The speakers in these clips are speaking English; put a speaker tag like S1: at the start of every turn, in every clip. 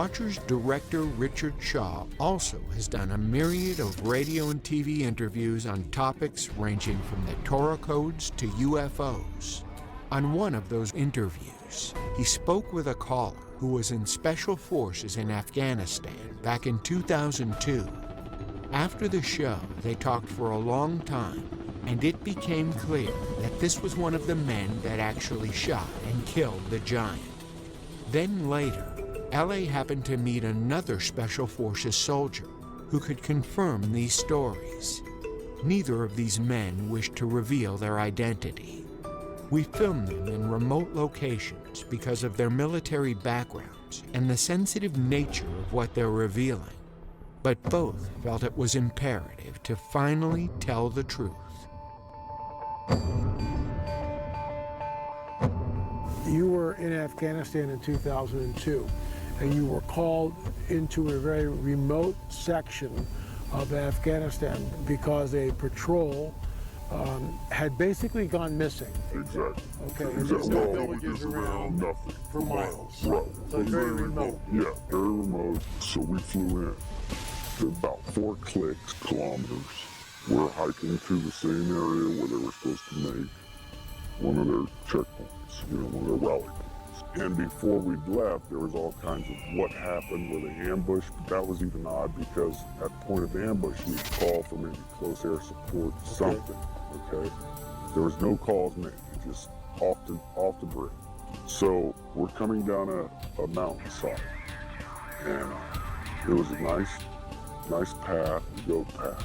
S1: Watcher's director Richard Shaw also has done a myriad of radio and TV interviews on topics ranging from the Torah codes to UFOs. On one of those interviews, he spoke with a caller who was in Special Forces in Afghanistan back in 2002. After the show, they talked for a long time, and it became clear that this was one of the men that actually shot and killed the giant. Then later, LA happened to meet another Special Forces soldier who could confirm these stories. Neither of these men wished to reveal their identity. We filmed them in remote locations because of their military backgrounds and the sensitive nature of what they're revealing. But both felt it was imperative to finally tell the truth.
S2: You were in Afghanistan in 2002, and you were called into a very remote section of Afghanistan because a patrol had basically gone missing.
S3: Exactly.
S2: Okay, and
S3: Exactly.
S2: there's no villages
S3: around nothing.
S2: for miles.
S3: Right.
S2: So it's very remote.
S3: Yeah, very remote. So we flew in to about 4 kilometers. We're hiking through the same area where they were supposed to make one of their checkpoints, one of their rally points. And before we'd left, there was all kinds of what happened with the ambush, but that was even odd because at point of ambush, you'd call for maybe close air support, something, okay? There was no calls made, just off the grid. So we're coming down a mountainside, and it was a nice path, goat path.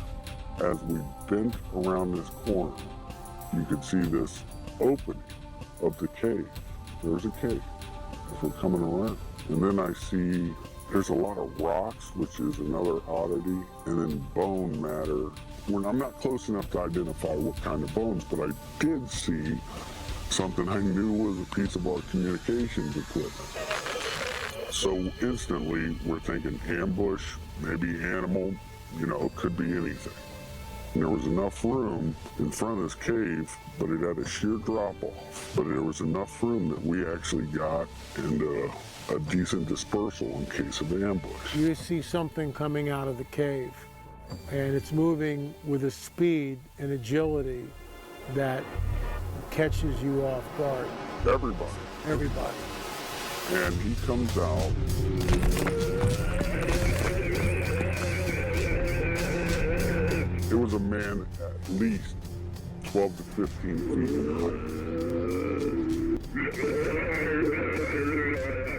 S3: As we bent around this corner, you could see this opening of the cave. There's a cave as we're coming around. And then I see there's a lot of rocks, which is another oddity, and then bone matter. When I'm not close enough to identify what kind of bones, but I did see something I knew was a piece of our communications equipment. So instantly we're thinking ambush, maybe animal, could be anything. And there was enough room in front of this cave, but it had a sheer drop-off. But there was enough room that we actually got into a decent dispersal in case of ambush.
S2: You see something coming out of the cave, and it's moving with a speed and agility that catches you off guard.
S3: Everybody. And he comes out. It was a man at least 12 to 15 feet in height.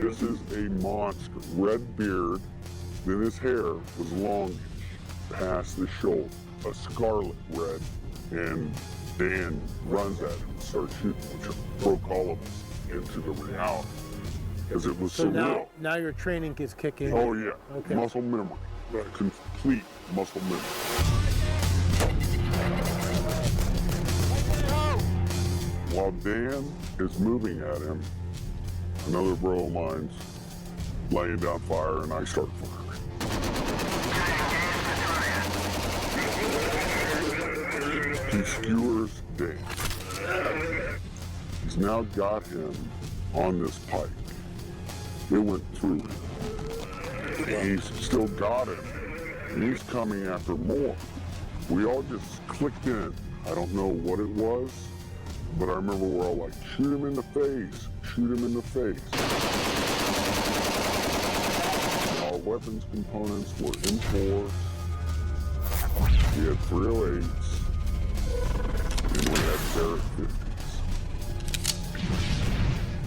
S3: This is a monster. Red beard, then his hair was longish past the shoulder, a scarlet red, and Dan runs at him and starts shooting, which broke all of us into the reality. Because it was
S2: so
S3: surreal.
S2: Now your training is kicking in.
S3: Oh yeah,
S2: okay.
S3: Muscle memory, complete muscle memory. While Dan is moving at him, another bro of mine's laying down fire, and I start firing. He skewers Dan. He's now got him on this pike. It went through him. He's still got him, and he's coming after more. We all just clicked in. I don't know what it was, but I remember we're all like, shoot him in the face, shoot him in the face. And our weapons components were in force. We had 308s, and we had Barrett 50s.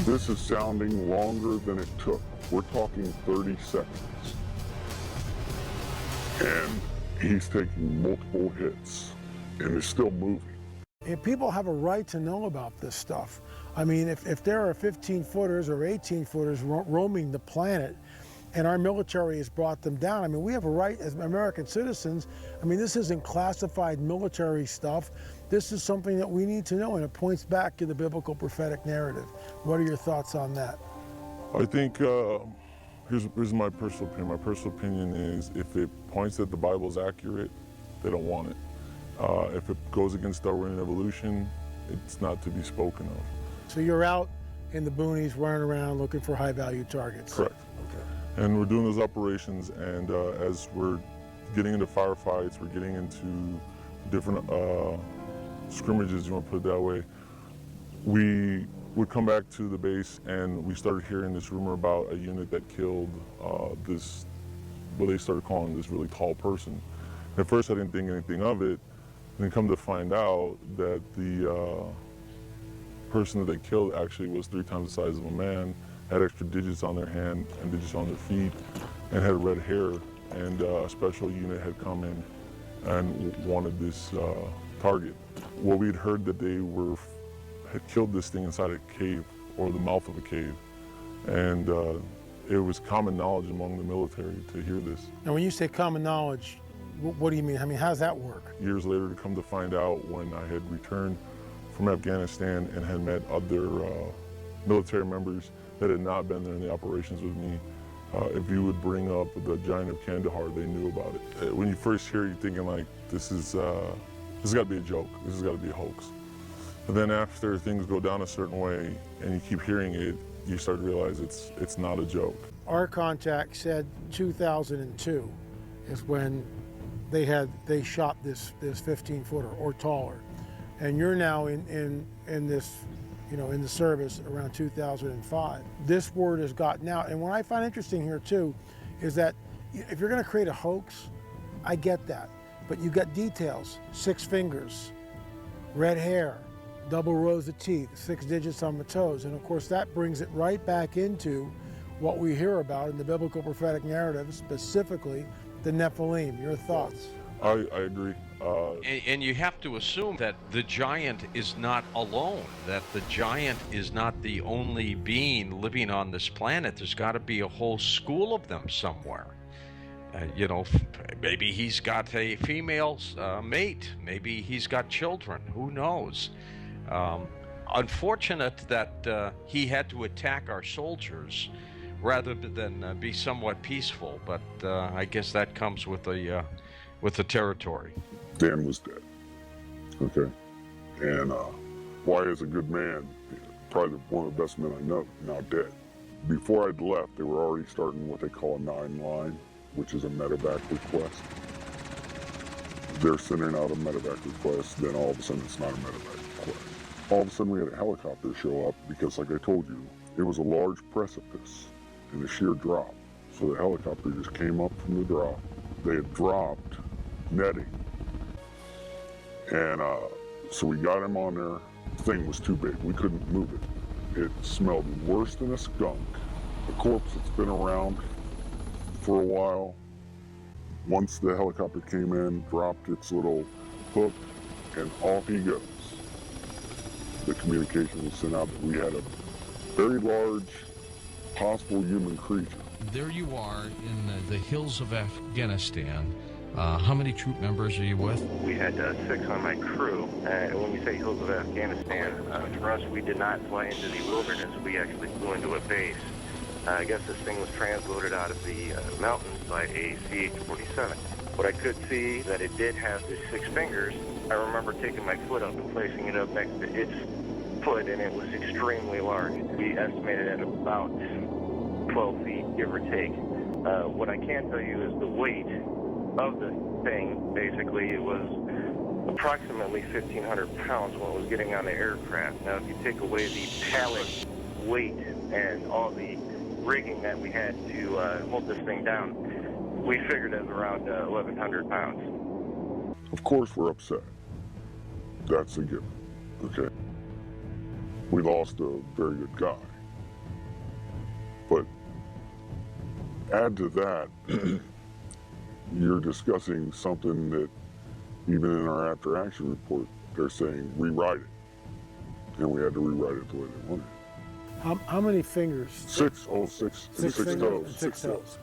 S3: This is sounding longer than it took. We're talking 30 seconds. And he's taking multiple hits, and is still moving.
S2: And people have a right to know about this stuff. I mean, if there are 15-footers or 18-footers roaming the planet, and our military has brought them down, I mean, we have a right as American citizens. I mean, this isn't classified military stuff. This is something that we need to know, and it points back to the biblical prophetic narrative. What are your thoughts on that?
S3: I think, here's my personal opinion. My personal opinion is if it points that the Bible is accurate, they don't want it. If it goes against Darwinian evolution, it's not to be spoken of.
S2: So you're out in the boonies running around looking for high-value targets?
S3: Correct.
S2: Okay.
S3: And we're doing those operations, and as we're getting into firefights, we're getting into different scrimmages, you want to put it that way, we would come back to the base and we started hearing this rumor about a unit that killed this, what they started calling this really tall person. At first I didn't think anything of it, and then come to find out that the person that they killed actually was 3 times the size of a man, had extra digits on their hand and digits on their feet, and had red hair, and a special unit had come in and wanted this target. Well, we'd heard that they had killed this thing inside a cave, or the mouth of a cave, and it was common knowledge among the military to hear this.
S2: Now, when you say common knowledge, what do you mean? I mean, how does that work?
S3: Years later, to come to find out, when I had returned from Afghanistan and had met other military members that had not been there in the operations with me, if you would bring up the Giant of Kandahar, they knew about it. When you first hear it, you're thinking like, this has got to be a joke. This has got to be a hoax. But then after things go down a certain way and you keep hearing it, you start to realize it's not a joke.
S2: Our contact said 2002 is when they shot this 15-footer or taller, and you're now in this, you know, in the service around 2005. This word has gotten out, and what I find interesting here too is that if you're going to create a hoax, I get that, but you got details: 6 fingers, red hair, double rows of teeth, 6 digits on the toes, and of course that brings it right back into what we hear about in the biblical prophetic narrative, specifically the Nephilim. Your thoughts?
S3: I agree.
S4: And you have to assume that the giant is not alone, that the giant is not the only being living on this planet. There's got to be a whole school of them somewhere. You know, maybe he's got a female mate, maybe he's got children, who knows? Unfortunate that he had to attack our soldiers rather than be somewhat peaceful, but I guess that comes with the territory.
S3: Dan was dead, okay? And why is a good man, probably one of the best men I know, now dead. Before I'd left, they were already starting what they call a 9-line, which is a medevac request. They're sending out a medevac request, then all of a sudden it's not a medevac request. All of a sudden we had a helicopter show up because, like I told you, it was a large precipice and a sheer drop. So the helicopter just came up from the drop. They had dropped netting. And so we got him on there. The thing was too big. We couldn't move it. It smelled worse than a skunk. A corpse that's been around for a while. Once the helicopter came in, dropped its little hook, and off he goes. The communication was sent out that we had a very large, possible human creature.
S5: There you are in the hills of Afghanistan. How many troop members are you with?
S6: We had 6 on my crew. And when we say hills of Afghanistan, for us, we did not fly into the wilderness. We actually flew into a base. I guess this thing was transloaded out of the mountains by a CH-47. What I could see that it did have the 6 fingers. I remember taking my foot up and placing it up next to its foot, and it was extremely large. We estimated at about 12 feet, give or take. What I can tell you is the weight of the thing. Basically, it was approximately 1,500 pounds when it was getting on the aircraft. Now, if you take away the pallet weight and all the rigging that we had to hold this thing down, we figured it was around 1,100 pounds.
S3: Of course we're upset. That's a given, okay? We lost a very good guy. But add to that, you're discussing something that even in our after-action report, they're saying rewrite it. And we had to rewrite it the way they wanted.
S2: How many fingers?
S3: 6, 6
S2: fingers
S3: toes.
S2: and 6 toes.